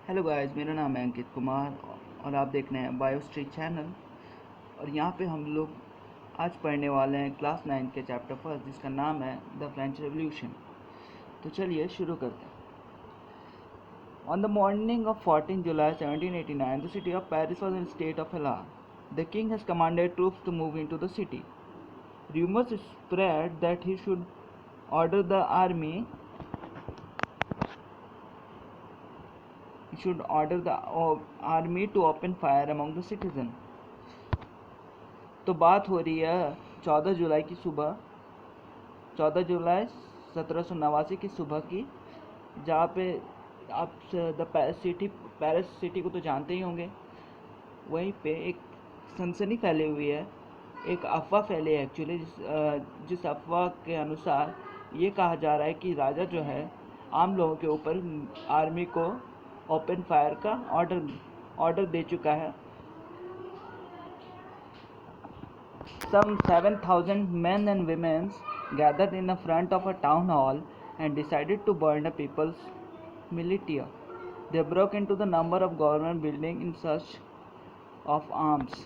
Hello guys, मेरा नाम है अंकित कुमार और आप देख रहे हैं बायो स्ट्रीट चैनल। और यहाँ पे हम लोग आज पढ़ने वाले हैं क्लास 9 के चैप्टर फर्स्ट, जिसका नाम है द फ्रेंच रेवोल्यूशन। तो चलिए शुरू करते हैं। On the morning of 14 July 1789 the city of Paris was in state of alarm. The king has commanded troops to move into the city. Rumors spread that he order the army should order the army to open fire among the citizens. तो बात हो रही है 14 जुलाई की सुबह, 14 जुलाई 1789 की सुबह की, जहाँ पे आप पेरिस सिटी को तो जानते ही होंगे। वहीं पे एक सनसनी फैली हुई है, एक अफवाह फैली है एक्चुअली, जिस अफवाह के अनुसार ये कहा जा रहा है कि राजा जो है आम लोगों के ऊपर आर्मी को ओपन फायर का ऑर्डर दे चुका है। Some 7,000 men and women gathered in the front of a town hall and decided to burn the people's militia. They broke into the number of government buildings in search of arms.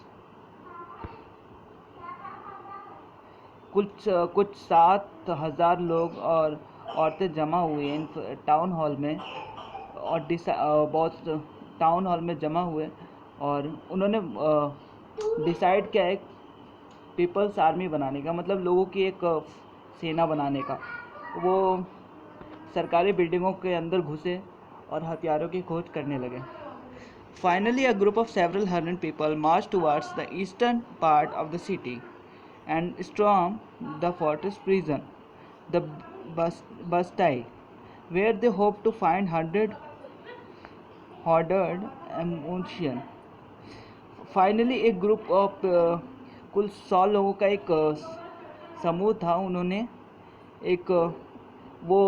कुछ 7,000 लोग और औरतें जमा हुए in town hall में, और बहुत town hall में जमा हुए, और उन्होंने डिसाइड किया है पीपल्स आर्मी बनाने का, मतलब लोगों की एक सेना बनाने का। वो सरकारी बिल्डिंगों के अंदर घुसे और हथियारों की खोज करने लगे। Finally a group of several hundred people march towards the eastern part of the city and storm the fortress prison the Bastille, where they hope to find 100 hoarded ammunition. Finally एक ग्रुप ऑफ कुल 100 लोगों का एक समूह था। उन्होंने एक वो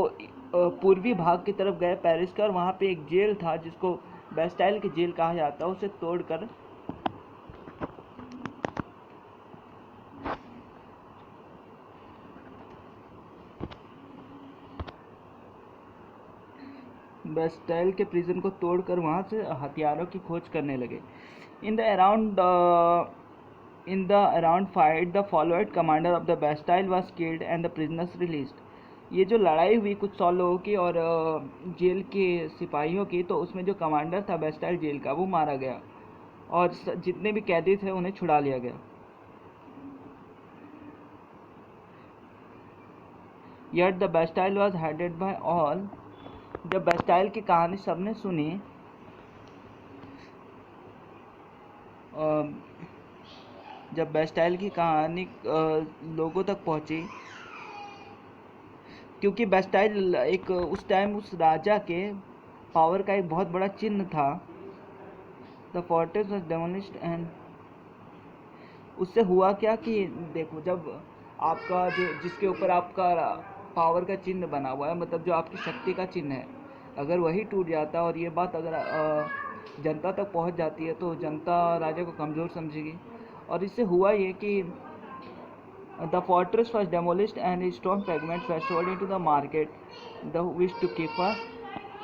पूर्वी भाग की तरफ गए पेरिस का, और वहाँ पे एक जेल था जिसको बेस्टाइल की जेल कहा जाता है, उसे तोड़कर बेस्टाइल के प्रिजन को तोड़कर वहाँ से हथियारों की खोज करने लगे। In the around fight the followed commander of the Bastille was killed and the prisoners released. ये जो लड़ाई हुई कुछ 100 लोगों की और जेल के सिपाहियों की, तो उसमें जो कमांडर था बेस्टाइल जेल का, वो मारा गया और जितने भी कैदी थे उन्हें छुड़ा लिया गया। Yet the Bastille was hated by all. जब बेस्टाइल की कहानी सबने सुनी, जब बेस्टाइल की कहानी लोगों तक पहुंची, क्योंकि बेस्टाइल एक उस टाइम उस राजा के पावर का एक बहुत बड़ा चिन्ह था। The fortress was demolished and उससे हुआ क्या कि देखो, जब आपका जो जिसके ऊपर आपका पावर का चिन्ह बना हुआ है, मतलब जो आपकी शक्ति का चिन्ह है, अगर वही टूट जाता और ये बात अगर जनता तक पहुंच जाती है, तो जनता राजा को कमज़ोर समझेगी। और इससे हुआ ये कि the fortress was demolished and stone fragments were sold into the market the wish to keep a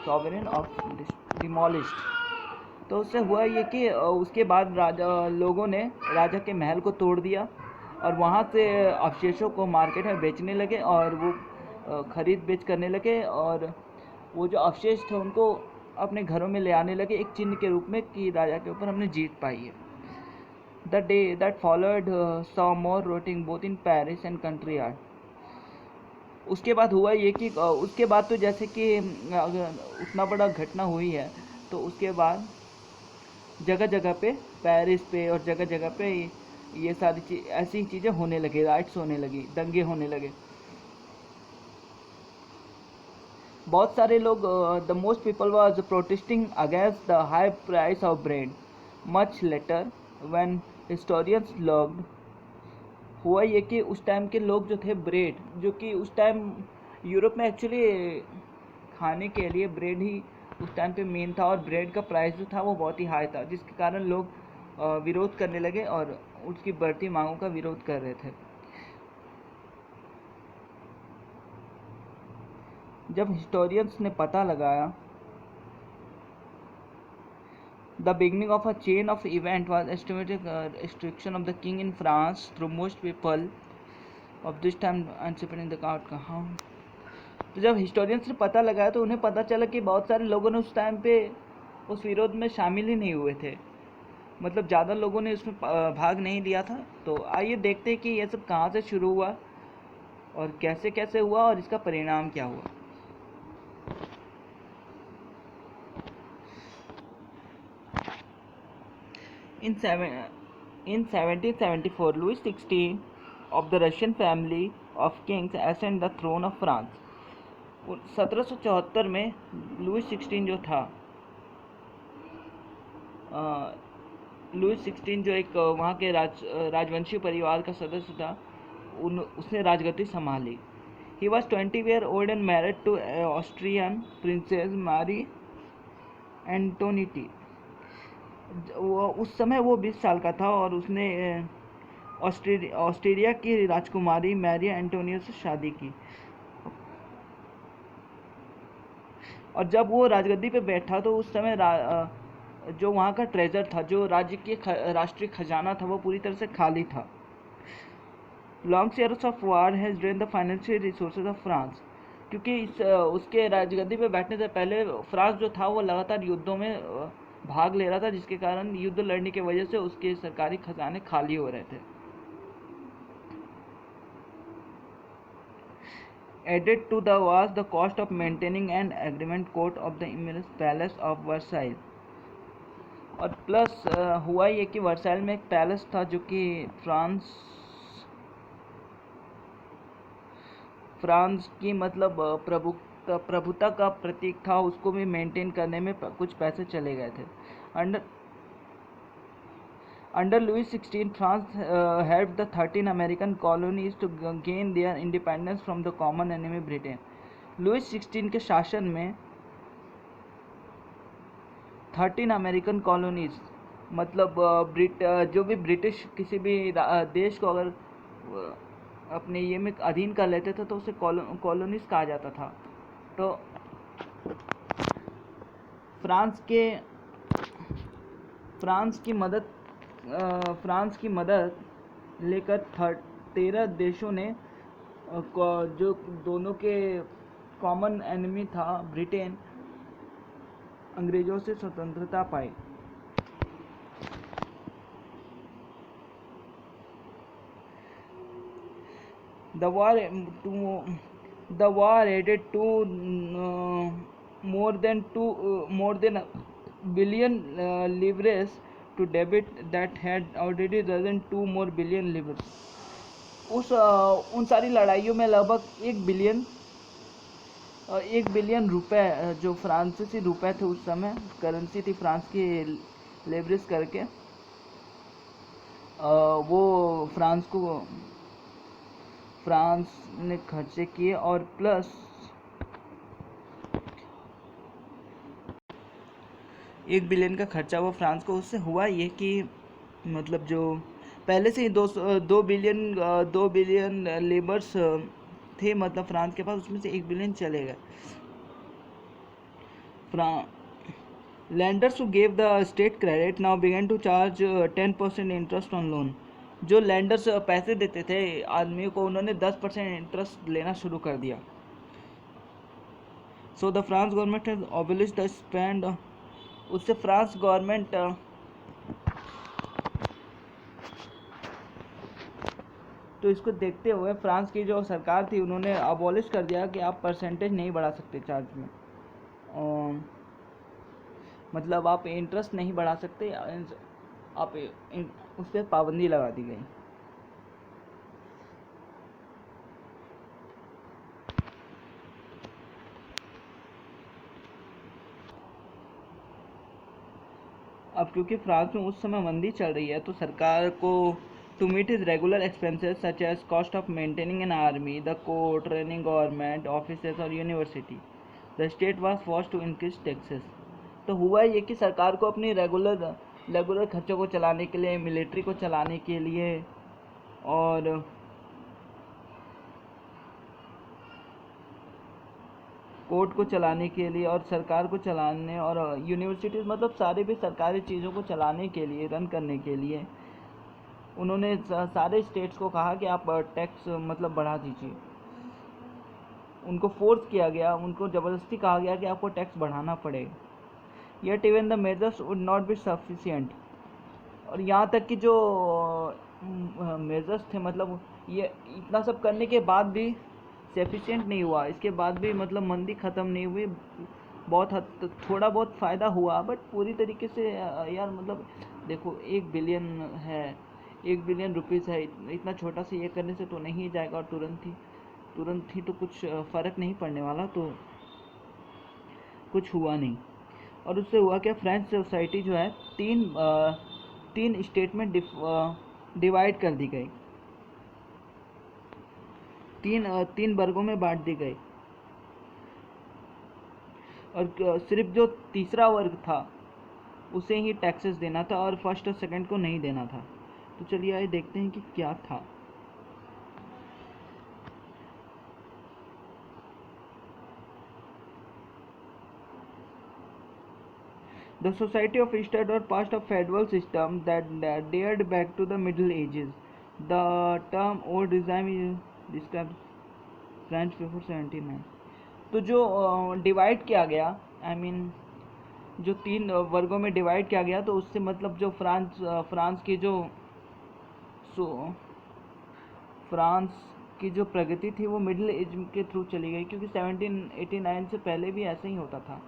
sovereign of demolished. तो उससे हुआ ये कि उसके बाद लोगों ने राजा के महल को तोड़ दिया और वहाँ से अवशेषों को मार्केट में बेचने लगे, और वो खरीद बेच करने लगे, और वो जो अवशेष थे उनको अपने घरों में ले आने लगे एक चिन्ह के रूप में कि राजा के ऊपर हमने जीत पाई है। The day that followed saw more rioting both in Paris and country yard. उसके बाद हुआ ये कि उसके बाद तो जैसे कि उतना बड़ा घटना हुई है, तो उसके बाद जगह जगह पे, पेरिस पे और जगह जगह पे ये सारी ऐसी चीज़ें होने लगी, राइट्स होने लगी, दंगे होने लगे। बहुत सारे लोग, the most people was protesting against the high price of bread. Much later when historians learned, हुआ ये कि उस टाइम के लोग जो थे, ब्रेड, जो कि उस टाइम यूरोप में एक्चुअली खाने के लिए ब्रेड ही उस टाइम पे मेन था, और ब्रेड का प्राइस जो था वो बहुत ही हाई था, जिसके कारण लोग विरोध करने लगे और उसकी बढ़ती मांगों का विरोध कर रहे थे। जब हिस्टोरियंस ने पता लगाया The beginning of a chain of event was estimated restriction of the king in France through most people of this time anticipating the outcome. तो जब हिस्टोरियंस ने पता लगाया तो उन्हें पता चला कि बहुत सारे लोगों ने उस टाइम पे उस विरोध में शामिल ही नहीं हुए थे, मतलब ज़्यादा लोगों ने इसमें भाग नहीं लिया था। तो आइए देखते हैं कि ये सब कहाँ से शुरू हुआ और कैसे कैसे हुआ और इसका परिणाम क्या हुआ। In 1774, Louis XVI of the Russian family of kings ascended the throne of France. 1774 में लुइस 16 जो था, लुइस 16 जो एक वहाँ के राजवंशी परिवार का सदस्य था, उसने राजगद्दी संभाली। He was 20 years old and married to Austrian princess Marie Antoinette. उस समय वो 20 साल का था और उसने ऑस्ट्रेलिया की राजकुमारी मैरी एंटोनियो से शादी की। और जब वो राजगद्दी पे बैठा तो उस समय जो वहाँ का ट्रेजर था, जो राज्य के राष्ट्रीय खजाना था, वो पूरी तरह से खाली था। Long years of war has drain the financial resources of France, क्योंकि उसके राजगद्दी पे बैठने से पहले फ्रांस जो था वो लगातार युद्धों में भाग ले रहा था, जिसके कारण युद्ध लड़ने की वजह से उसके सरकारी खजाने खाली हो रहे थे। Added to the was the cost of maintaining an agreement court of the immense palace of Versailles. और प्लस हुआ ये कि वर्साइल में एक पैलेस था जो कि फ्रांस की मतलब प्रभुता का प्रतीक था, उसको भी मेंटेन करने में कुछ पैसे चले गए थे। Under Louis XVI, France helped the 13 American colonies to gain their independence from the common enemy Britain. Louis 16 के शासन में 13 अमेरिकन कॉलोनीज, मतलब जो भी ब्रिटिश किसी भी देश को अगर अपने ये में अधीन कर लेते थे तो उसे कॉलोनीज कहा जाता था। तो फ्रांस की मदद लेकर 13 देशों ने जो दोनों के कॉमन एनिमी था ब्रिटेन, अंग्रेजों से स्वतंत्रता पाई। The war added to more than $1 billion livres to debt that had already risen to more billion livres. उन सारी लड़ाइयों में लगभग 1 बिलियन रुपए जो फ्रांसीसी रुपए थे, उस समय करेंसी थी फ्रांस की, लेवरेज करके वो फ्रांस ने खर्चे किए। और प्लस 1 बिलियन का खर्चा हुआ फ्रांस को। उससे हुआ ये कि मतलब जो पहले से ही 2 बिलियन लेबर्स थे मतलब फ्रांस के पास, उसमें से 1 बिलियन चले गए। Lenders who gave the state credit now began to charge 10% interest on loan. जो लैंडर्स पैसे देते थे आदमियों को, उन्होंने 10% इंटरेस्ट लेना शुरू कर दिया। So the France government has abolished the spend. उससे फ्रांस गवर्नमेंट तो इसको देखते हुए फ्रांस की जो सरकार थी उन्होंने अबॉलिश कर दिया कि आप परसेंटेज नहीं बढ़ा सकते चार्ज में, मतलब आप इंटरेस्ट नहीं बढ़ा सकते, आप उस पर पाबंदी लगा दी गई। अब क्योंकि फ्रांस में उस समय मंदी चल रही है तो सरकार को to meet his regular expenses such as cost of maintaining an army, the court, running government offices और university, the state was forced to increase taxes. तो हुआ ये कि सरकार को अपनी रेगुलर खर्चों को चलाने के लिए, मिलिट्री को चलाने के लिए और कोर्ट को चलाने के लिए और सरकार को चलाने और यूनिवर्सिटीज़ मतलब सारे भी सरकारी चीज़ों को चलाने के लिए, रन करने के लिए उन्होंने सारे स्टेट्स को कहा कि आप टैक्स मतलब बढ़ा दीजिए। उनको फोर्स किया गया, उनको ज़बरदस्ती कहा गया कि आपको टैक्स बढ़ाना पड़ेगा। Yet even the measures would not be sufficient. और यहाँ तक कि जो मेजर्स थे मतलब ये इतना सब करने के बाद भी सफिशिएंट नहीं हुआ, इसके बाद भी मतलब मंदी ख़त्म नहीं हुई। बहुत हद थोड़ा बहुत फ़ायदा हुआ बट पूरी तरीके से यार मतलब देखो 1 बिलियन है, 1 बिलियन रुपीज़ है, इतना छोटा सा ये करने से तो नहीं जाएगा। और तुरंत ही तो कुछ फ़र्क नहीं पड़ने वाला, तो कुछ हुआ नहीं। और उससे हुआ क्या, फ्रेंच सोसाइटी जो है तीन स्टेट में डिवाइड कर दी गई, तीन वर्गों में बांट दी गई। और सिर्फ जो तीसरा वर्ग था उसे ही टैक्सेस देना था और फर्स्ट और सेकंड को नहीं देना था। तो चलिए आइए देखते हैं कि क्या था। The Society of States were passed a federal system that dared back to the Middle Ages. The term old regime describes French before 79. तो जो डिवाइड किया गया, आई मीन जो 3 वर्गों में डिवाइड किया गया, तो उससे मतलब जो फ्रांस की जो फ्रांस की जो प्रगति थी वो मिडिल एज के थ्रू चली गई, क्योंकि 1789 से पहले भी ऐसे ही होता था।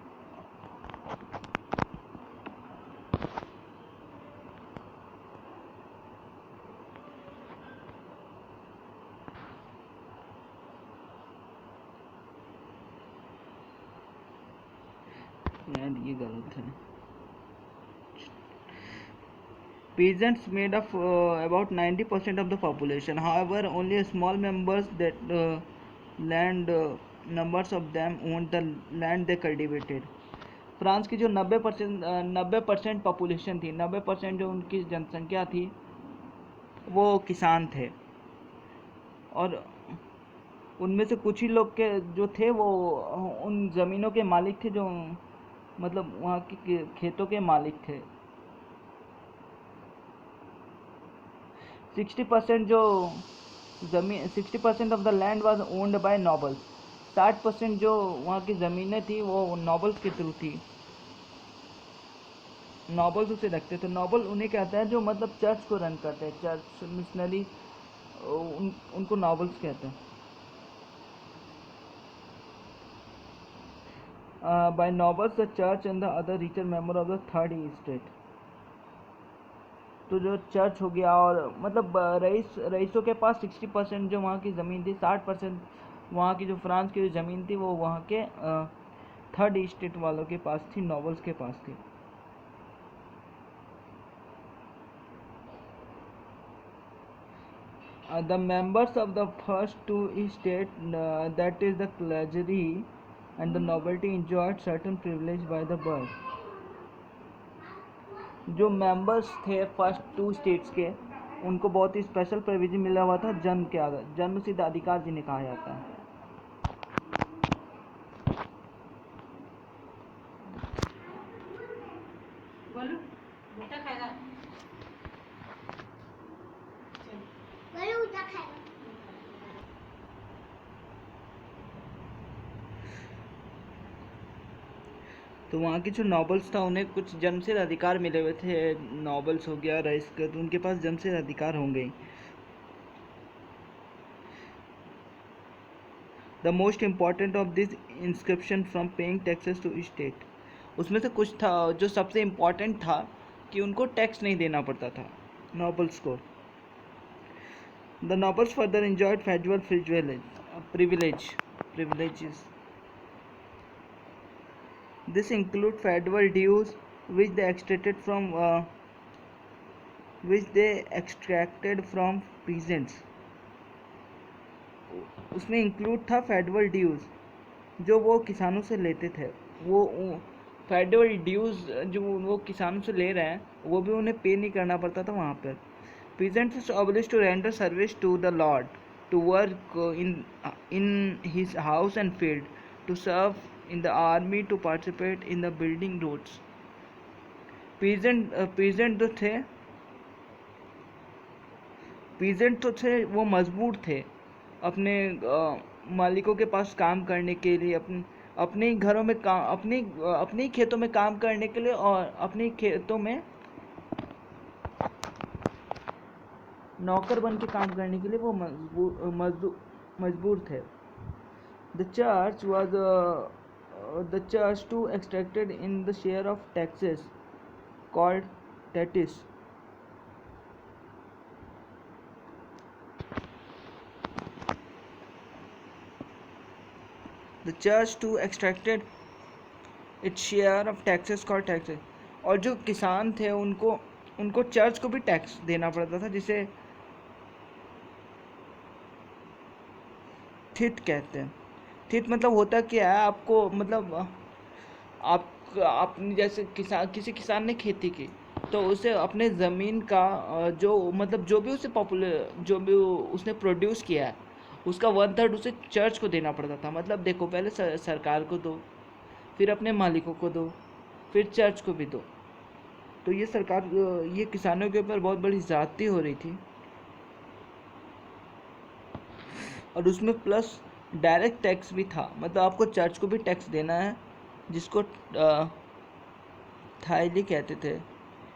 यार ये गलत है। Peasants made up about 90% of the population. However, only a small numbers of them owned the land they cultivated. France की जो 90% पॉपुलेशन थी, 90% जो उनकी जनसंख्या थी वो किसान थे। और उनमें से कुछ ही लोग के जो थे वो उन ज़मीनों के मालिक थे, जो मतलब वहाँ के खेतों के मालिक थे। 60% जो ज़मीन 60% of the land was owned by nobles. 60% जो वहाँ की ज़मीनें थी वो नॉबल्स के थ्रू थी, नॉबल्स उसे रखते थे। नॉबल उन्हें कहते हैं जो मतलब चर्च को रन करते हैं, चर्च मिशनरी, उनको नॉबल्स कहते हैं। By nobles the church and the other richer member of the third state. तो जो चर्च हो गया और मतलब रईसों के पास 60% जो वहाँ की ज़मीन थी, 60% वहाँ की जो फ्रांस की जो ज़मीन थी वो वहाँ के थर्ड स्टेट वालों के पास थी, नॉबल्स के पास थी। The members of the first two states, that is the clergy and the nobility, enjoyed certain privilege by the birth. जो मेंबर्स थे फर्स्ट 2 स्टेट्स के, उनको बहुत ही स्पेशल प्रिविलेज मिला हुआ था जन्म सिद्ध अधिकार जिन्हें कहा जाता है। तो वहाँ के जो नॉबल्स था उन्हें कुछ जन्मसिद्ध अधिकार मिले हुए थे। नॉबल्स हो गया, रईस का, तो उनके पास जन्मसिद्ध अधिकार होंगे। The most important of this inscription from paying taxes to state. उसमें से कुछ था जो सबसे इम्पॉर्टेंट था कि उनको टैक्स नहीं देना पड़ता था नॉबल्स को। The nobles further enjoyed federal privileges. This include federal dues which they extracted from peasants. उसमें इंक्लूड था फेडरल ड्यूज़ जो वो किसानों से लेते थे। वो फेडरल ड्यूज़ जो वो किसानों से ले रहे हैं वो भी उन्हें पे नहीं करना पड़ता था वहाँ पर। Peasants were obliged to render service to the lord, to work in his house and field, to serve in the army to participate in the building roads. Peasant जो थे, पीजेंट तो थे वो मजबूर थे अपने मालिकों के पास काम करने के लिए, अपने घरों में काम, अपने खेतों में काम करने के लिए, और अपने खेतों में नौकर बन के काम करने के लिए वो मजबूर थे. The church too extracted in the share of taxes called tatis. The church too extracted its share of taxes called taxes. और जो किसान थे उनको चर्च को भी टैक्स देना पड़ता था, जिसे थित कहते हैं. थित मतलब होता क्या है, आपको मतलब आप जैसे किसी किसान ने खेती की तो उसे अपने ज़मीन का जो भी उसने प्रोड्यूस किया है उसका 1/3 उसे चर्च को देना पड़ता था. मतलब देखो, पहले सरकार को दो, फिर अपने मालिकों को दो, फिर चर्च को भी दो. तो ये किसानों के ऊपर बहुत बड़ी ज़्यादती हो रही थी. और उसमें प्लस डायरेक्ट टैक्स भी था, मतलब आपको चर्च को भी टैक्स देना है, जिसको थाईली कहते थे.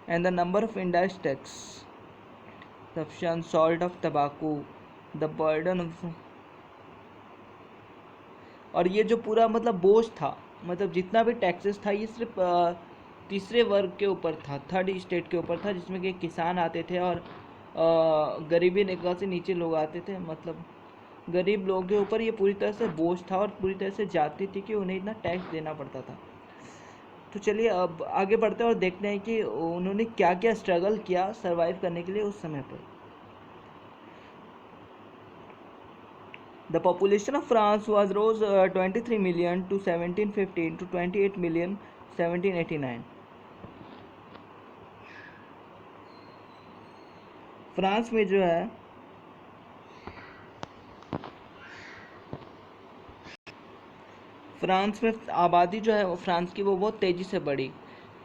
And the number of indirect tax, substance, salt of तंबाकू, द बर्डन ऑफ. और ये जो पूरा मतलब बोझ था, मतलब जितना भी टैक्सेस था, ये सिर्फ तीसरे वर्ग के ऊपर था, थर्ड स्टेट के ऊपर था, जिसमें कि किसान आते थे और गरीबी रेखा से नीचे लोग आते थे. मतलब गरीब लोगों के ऊपर ये पूरी तरह से बोझ था और पूरी तरह से जाती थी कि उन्हें इतना टैक्स देना पड़ता था. तो चलिए अब आगे बढ़ते हैं और देखते हैं कि उन्होंने क्या क्या स्ट्रगल किया सरवाइव करने के लिए उस समय पर. The population of France was rose 23 million to 1715 to 28 million 1789. France में जो है फ्रांस में आबादी जो है फ्रांस की वो बहुत तेज़ी से बढ़ी.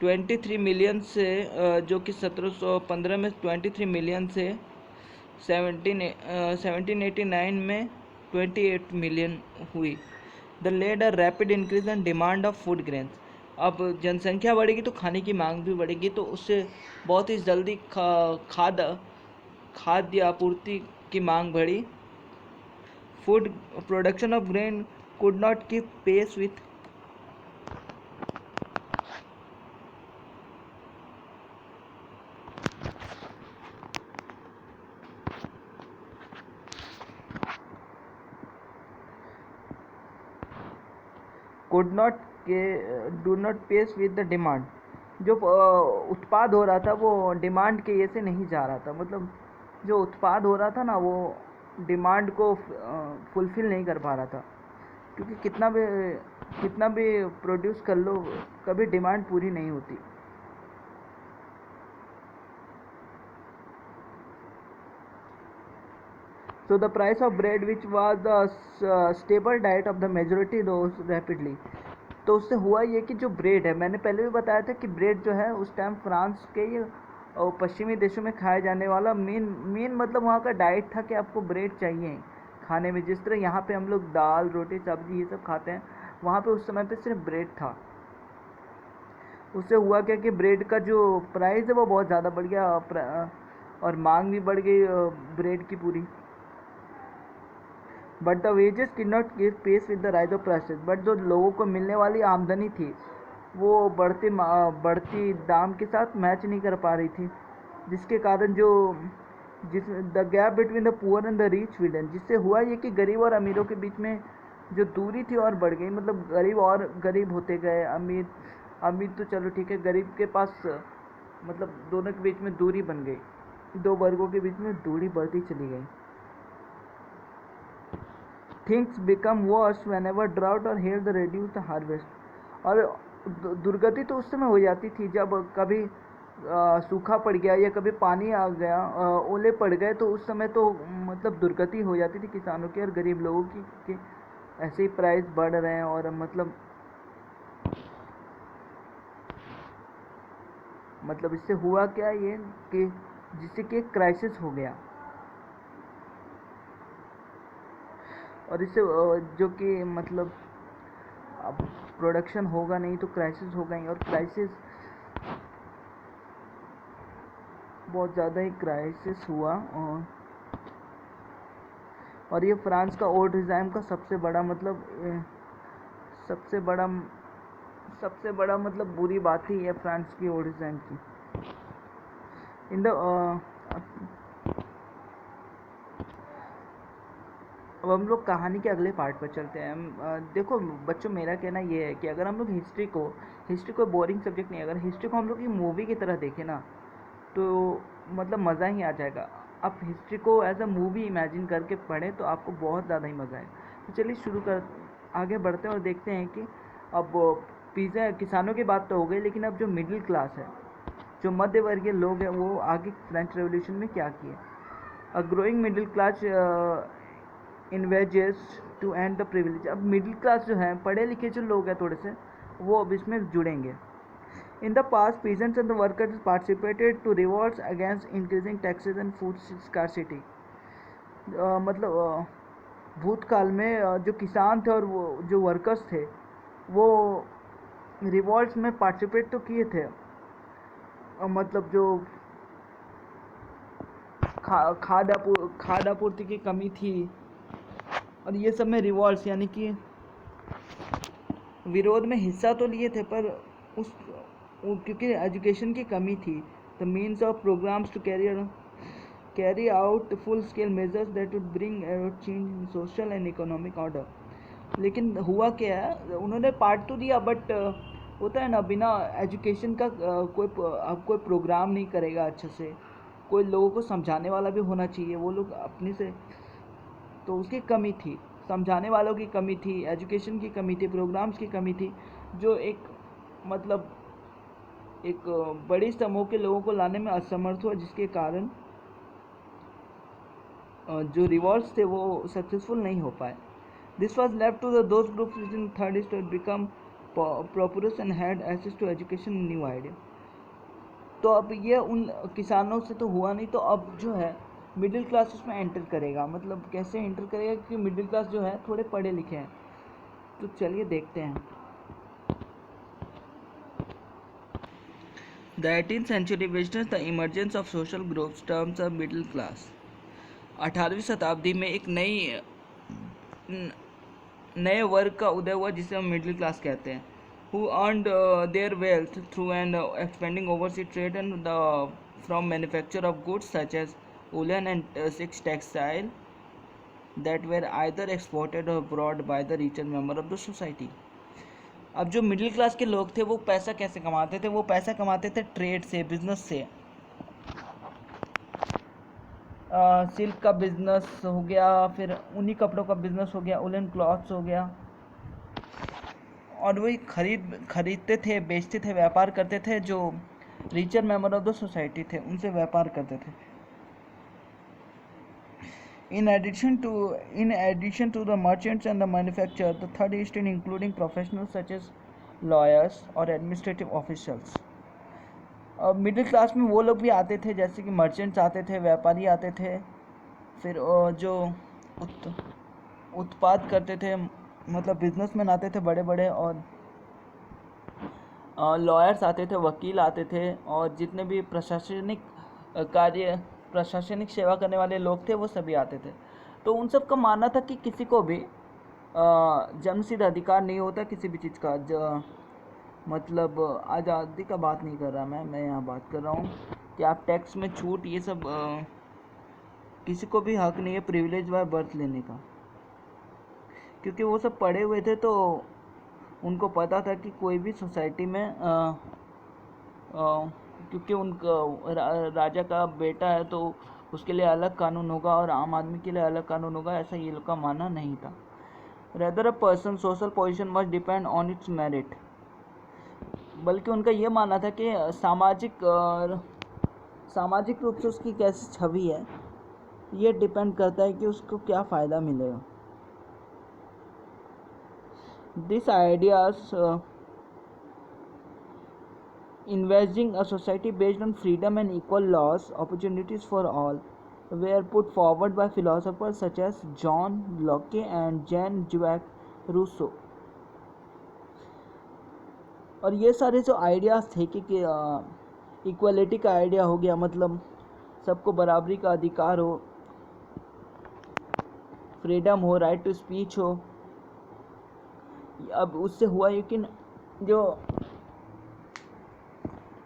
23 मिलियन से जो कि 1715 में 23 मिलियन से 1789 में 28 मिलियन हुई. The led a rapid increase in demand of food grains. अब जनसंख्या बढ़ेगी तो खाने की मांग भी बढ़ेगी, तो उससे बहुत ही जल्दी खाद्य आपूर्ति की मांग बढ़ी. Food production of grain could not keep pace with the demand. जो उत्पाद हो रहा था वो डिमांड के ये से नहीं जा रहा था. मतलब जो उत्पाद हो रहा था ना, वो डिमांड को फुलफिल नहीं कर पा रहा था, क्योंकि कितना भी प्रोड्यूस कर लो, कभी डिमांड पूरी नहीं होती. So the price of bread, which was the staple diet of the majority, rose rapidly. तो उससे हुआ ये कि जो ब्रेड है, मैंने पहले भी बताया था कि ब्रेड जो है उस टाइम फ्रांस के पश्चिमी देशों में खाए जाने वाला मेन मतलब वहाँ का डाइट था कि आपको ब्रेड चाहिए खाने में. जिस तरह यहाँ पे हम लोग दाल, रोटी, सब्जी ये सब खाते हैं, वहाँ पे उस समय पे सिर्फ ब्रेड था. उससे हुआ क्या कि ब्रेड का जो प्राइस है वो बहुत ज़्यादा बढ़ गया और मांग भी बढ़ गई ब्रेड की पूरी. But the wages did not keep pace with the rise of prices. But जो लोगों को मिलने वाली आमदनी थी वो बढ़ती दाम के साथ मैच नहीं कर पा रही थी, जिसके कारण the gap between the poor and the rich widen. जिससे हुआ ये कि गरीब और अमीरों के बीच में जो दूरी थी और बढ़ गई. मतलब गरीब होते गए, अमीर तो चलो ठीक है, गरीब के पास मतलब दोनों के बीच में दूरी बन गई, दो वर्गों के बीच में दूरी बढ़ती चली गई. Things become verse whenever drought or hail reduce the harvest. और दुर्गति तो उस समय हो जाती थी जब कभी सूखा पड़ गया या कभी पानी आ गया, ओले पड़ गए, तो उस समय तो मतलब दुर्गति हो जाती थी किसानों की और गरीब लोगों की कि ऐसे ही प्राइस बढ़ रहे हैं और मतलब मतलब इससे हुआ क्या ये कि जिससे कि क्राइसिस हो गया, और इससे जो कि मतलब अब प्रोडक्शन होगा नहीं तो क्राइसिस होगा ही, और क्राइसिस बहुत ज़्यादा ही क्राइसिस हुआ। और ये फ्रांस का ओल्ड रिजाइम का सबसे बड़ा मतलब सबसे बड़ा सबसे बड़ा मतलब बुरी बात ही है फ्रांस की ओल्ड रिजाइम की। इन द अब हम लोग कहानी के अगले पार्ट पर चलते हैं। देखो बच्चों, मेरा कहना ये है कि अगर हम लोग हिस्ट्री को बोरिंग सब्जेक्ट नहीं, अगर हिस्ट्री को हम लोग की मूवी की तरह देखें ना, तो मतलब मज़ा ही आ जाएगा। आप हिस्ट्री को एज अ मूवी इमेजिन करके पढ़ें तो आपको बहुत ज़्यादा ही मज़ा आएगा। तो चलिए आगे बढ़ते हैं और देखते हैं कि अब पिज़्ज़ा किसानों की बात तो हो गई, लेकिन अब जो मिडिल क्लास है, जो मध्य वर्गीय लोग हैं, वो आगे फ्रेंच रेवोल्यूशन में क्या किए। A growing middle class envisages to end the privilege. अब मिडिल क्लास जो है, पढ़े लिखे जो लोग हैं थोड़े से, वो अब इसमें जुड़ेंगे। In the past, peasants and the workers participated to revolts against increasing taxes and food scarcity. मतलब भूतकाल में जो किसान थे और वो जो वर्कर्स थे, वो रिवॉल्ट्स में पार्टिसिपेट तो किए थे। मतलब जो खाद आपूर्ति की कमी थी, और ये सब में रिवॉल्ट्स यानी कि विरोध में हिस्सा तो लिए थे, पर क्योंकि एजुकेशन की कमी थी, the means of programs to carry out full scale measures that would bring change in social and economic order. लेकिन हुआ क्या है, उन्होंने पार्ट तो दिया, बट होता है ना, बिना एजुकेशन का अब कोई प्रोग्राम नहीं करेगा अच्छे से, कोई लोगों को समझाने वाला भी होना चाहिए। वो लोग अपने से, तो उसकी कमी थी, समझाने वालों की कमी थी, एजुकेशन की कमी थी, प्रोग्राम्स की कमी थी, जो एक मतलब एक बड़ी समूह के लोगों को लाने में असमर्थ हुआ, जिसके कारण जो रिवॉल्ट्स थे वो सक्सेसफुल नहीं हो पाए। This was left to those groups which in third state become prosperous and had access to education new idea. तो अब ये उन किसानों से तो हुआ नहीं, तो अब जो है मिडिल क्लास उसमें एंटर करेगा। मतलब कैसे एंटर करेगा, क्योंकि मिडिल क्लास जो है थोड़े पढ़े लिखे हैं। तो चलिए देखते हैं। The 18th century witnessed the emergence of social groups terms of middle class. 18वीं शताब्दी में एक नए वर्ग का उदय हुआ, जिसे हम मिडिल क्लास कहते हैं, who earned their wealth through an expanding overseas trade and from manufacture of goods such as woolen and silk textile that were either exported or brought by the richer member of the society. अब जो middle class के लोग थे वो पैसा कैसे कमाते थे, वो पैसा कमाते थे ट्रेड से, बिजनेस से। सिल्क का बिजनेस हो गया, फिर उन्हीं कपड़ों का बिजनेस हो गया, उलन क्लॉथ्स हो गया, और वही खरीदते थे, बेचते थे, व्यापार करते थे। जो richer member of the society थे उनसे व्यापार करते थे। In addition to the merchants and the manufacturers, the third estate including professionals such as lawyers और administrative officials. अब मिडिल क्लास में वो लोग भी आते थे, जैसे कि मर्चेंट्स आते थे, व्यापारी आते थे, फिर जो उत्पाद करते थे, मतलब बिजनेसमैन आते थे बड़े बड़े, और लॉयर्स आते थे, वकील आते थे, और जितने भी प्रशासनिक सेवा करने वाले लोग थे वो सभी आते थे। तो उन सब का मानना था कि किसी को भी जन्मसिद्ध अधिकार नहीं होता किसी भी चीज़ का। मतलब आज़ादी का बात नहीं कर रहा मैं यहाँ बात कर रहा हूँ कि आप टैक्स में छूट, ये सब किसी को भी हक नहीं है प्रिविलेज बाय बर्थ लेने का, क्योंकि वो सब पढ़े हुए थे। तो उनको पता था कि कोई भी सोसाइटी में क्योंकि उनका राजा का बेटा है तो उसके लिए अलग कानून होगा और आम आदमी के लिए अलग कानून होगा, ऐसा ये लोग का मानना नहीं था। Rather a person social position must depend on it's merit, बल्कि उनका ये मानना था कि सामाजिक रूप से उसकी कैसी छवि है, ये डिपेंड करता है कि उसको क्या फ़ायदा मिलेगा। This ideas Envisaging a society based on freedom and equal laws, opportunities for all were put forward by philosophers such as John Locke and Jean-Jacques Rousseau. और ये सारे जो आइडियाज़ थे कि इक्वलिटी का आइडिया हो गया, मतलब सबको बराबरी का अधिकार हो, फ्रीडम हो, राइट टू स्पीच हो। अब उससे हुआ ये कि जो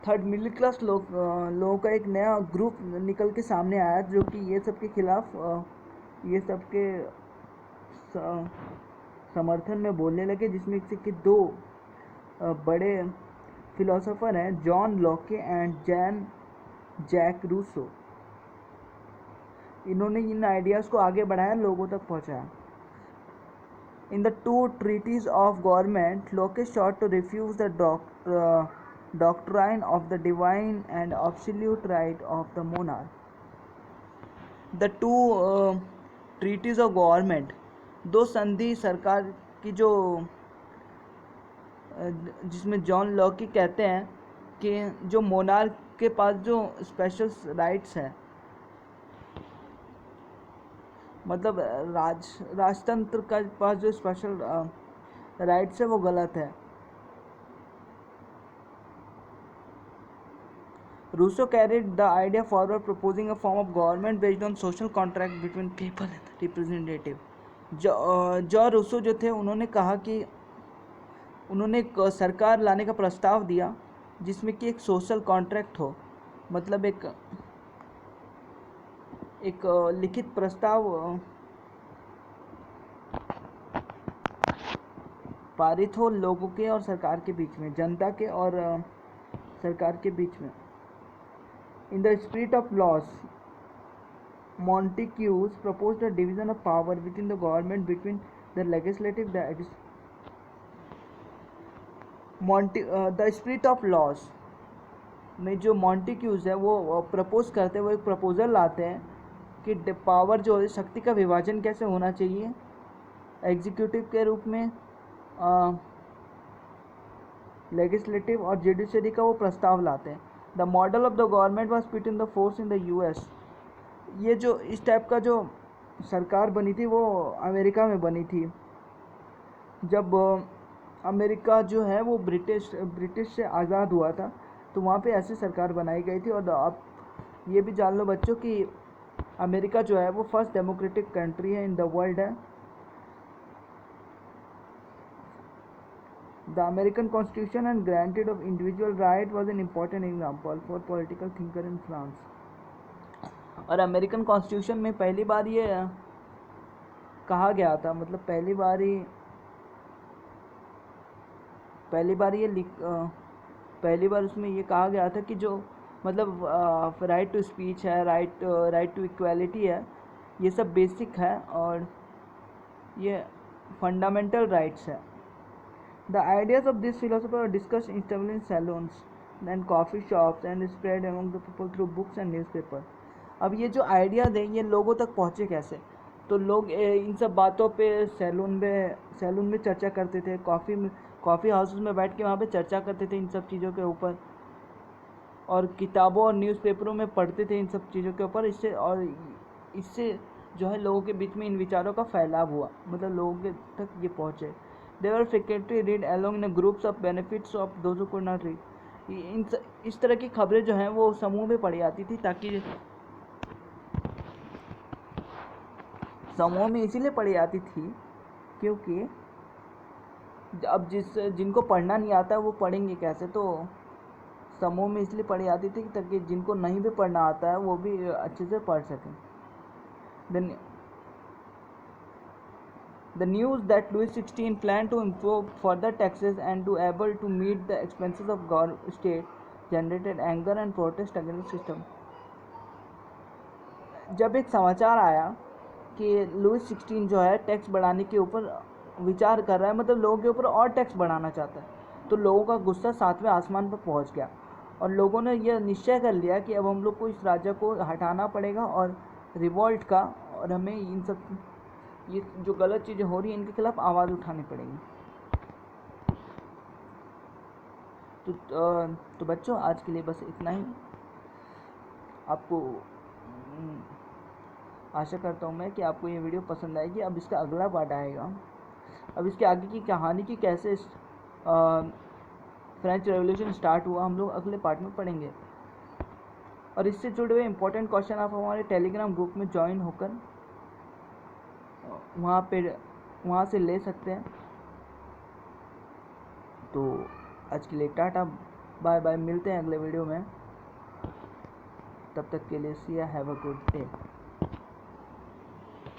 थर्ड मिडिल क्लास लोगों का एक नया ग्रुप निकल के सामने आया जो कि ये सब के खिलाफ, ये सब के समर्थन में बोलने लगे, जिसमें से कि दो बड़े फिलोसोफर हैं, John Locke and Jean Jacques Rousseau. इन्होंने इन आइडियाज़ को आगे बढ़ाया, लोगों तक पहुंचाया। In the two treaties of government, Locke sought to refuse the doctrine of the divine and absolute right of the monarch. The two treaties of government, दो संधि सरकार की, जो जिसमें जॉन लॉकी कहते हैं कि जो मोनार्क के पास जो स्पेशल राइट्स हैं, मतलब राजतंत्र का पास जो स्पेशल राइट्स है वो गलत है। Rousseau carried the idea forward, proposing a form of government based on social contract between people and representative. जो रूसो जो थे, उन्होंने कहा कि उन्होंने एक सरकार लाने का प्रस्ताव दिया जिसमें कि एक सोशल कॉन्ट्रैक्ट हो, मतलब एक लिखित प्रस्ताव पारित हो लोगों के और सरकार के बीच में, जनता के और सरकार के बीच में। In the spirit of loss, Montesquieu proposed a division of power within the government between the legislative, the spirit of laws में जो मॉन्टिक्यूज है वो प्रपोज करते हैं, वो एक प्रपोजल लाते हैं कि पावर जो है, शक्ति का विभाजन कैसे होना चाहिए एग्जीक्यूटिव के रूप में, लेजिस्लेटिव और जुडिशरी का वो प्रस्ताव लाते हैं। The model of the government was put in the force in the US. ये जो इस टाइप का जो सरकार बनी थी वो अमेरिका में बनी थी। जब अमेरिका जो है वो ब्रिटिश से आज़ाद हुआ था, तो वहाँ पे ऐसी सरकार बनाई गई थी। और आप ये भी जान लो बच्चों कि अमेरिका जो है वो फर्स्ट डेमोक्रेटिक कंट्री है इन द वर्ल्ड है। The American constitution and granted of individual right was an important example for political thinker in France. और अमेरिकन कॉन्स्टिट्यूशन में पहली बार ये कहा गया था, मतलब पहली बार उसमें ये कहा गया था कि जो मतलब राइट टू स्पीच है, राइट टू इक्वालिटी है, ये सब बेसिक है और ये फंडामेंटल राइट्स है। The ideas of this philosopher are discussed instantly in salons and coffee shops and spread among the people through books and newspaper. अब ये जो आइडियाज़ हैं ये लोगों तक पहुँचे कैसे? तो लोग इन सब बातों पे सैलून में चर्चा करते थे, कॉफ़ी हाउसेस में बैठ के वहाँ पे चर्चा करते थे इन सब चीज़ों के ऊपर, और किताबों और न्यूज़पेपरों में पढ़ते थे इन सब चीज़ों के ऊपर। इससे जो है लोगों के बीच में इन विचारों का फैलाव हुआ, मतलब लोगों के तक ये पहुँचे। They were frequently read along in groups of benefits of those who could not read. इस तरह की खबरें जो हैं वो समूह में पढ़ी जाती थी, ताकि समूह में इसीलिए पढ़ी जाती थी क्योंकि अब जिनको पढ़ना नहीं आता वो पढ़ेंगे कैसे, तो समूह में इसलिए पढ़ी जाती थी ताकि जिनको नहीं भी पढ़ना आता है वो भी अच्छे से पढ़ सकें। The news that Louis XVI planned to impose further taxes and to able to meet the expenses of state generated anger and protest against the system. जब एक समाचार आया कि लुइस 16 जो है टैक्स बढ़ाने के ऊपर विचार कर रहा है, मतलब लोगों के ऊपर और टैक्स बढ़ाना चाहता है, तो लोगों का गुस्सा 7वें आसमान पर पहुंच गया और लोगों ने यह निश्चय कर लिया कि अब हम लोग को इस राजा को हटाना पड़ेगा और रिवॉल्ट का, और हमें ये जो गलत चीज़ें हो रही हैं इनके खिलाफ आवाज़ उठानी पड़ेगी। तो बच्चों आज के लिए बस इतना ही। आपको आशा करता हूँ मैं कि आपको ये वीडियो पसंद आएगी। अब इसका अगला पार्ट आएगा, अब इसके आगे की कहानी की कैसे फ्रेंच रेवोल्यूशन स्टार्ट हुआ हम लोग अगले पार्ट में पढ़ेंगे। और इससे जुड़े हुए इंपॉर्टेंट क्वेश्चन आप हमारे टेलीग्राम ग्रुप में ज्वाइन होकर वहाँ से ले सकते हैं। तो आज के लिए टाटा बाय बाय, मिलते हैं अगले वीडियो में। तब तक के लिए सी या हैव अ गुड डे।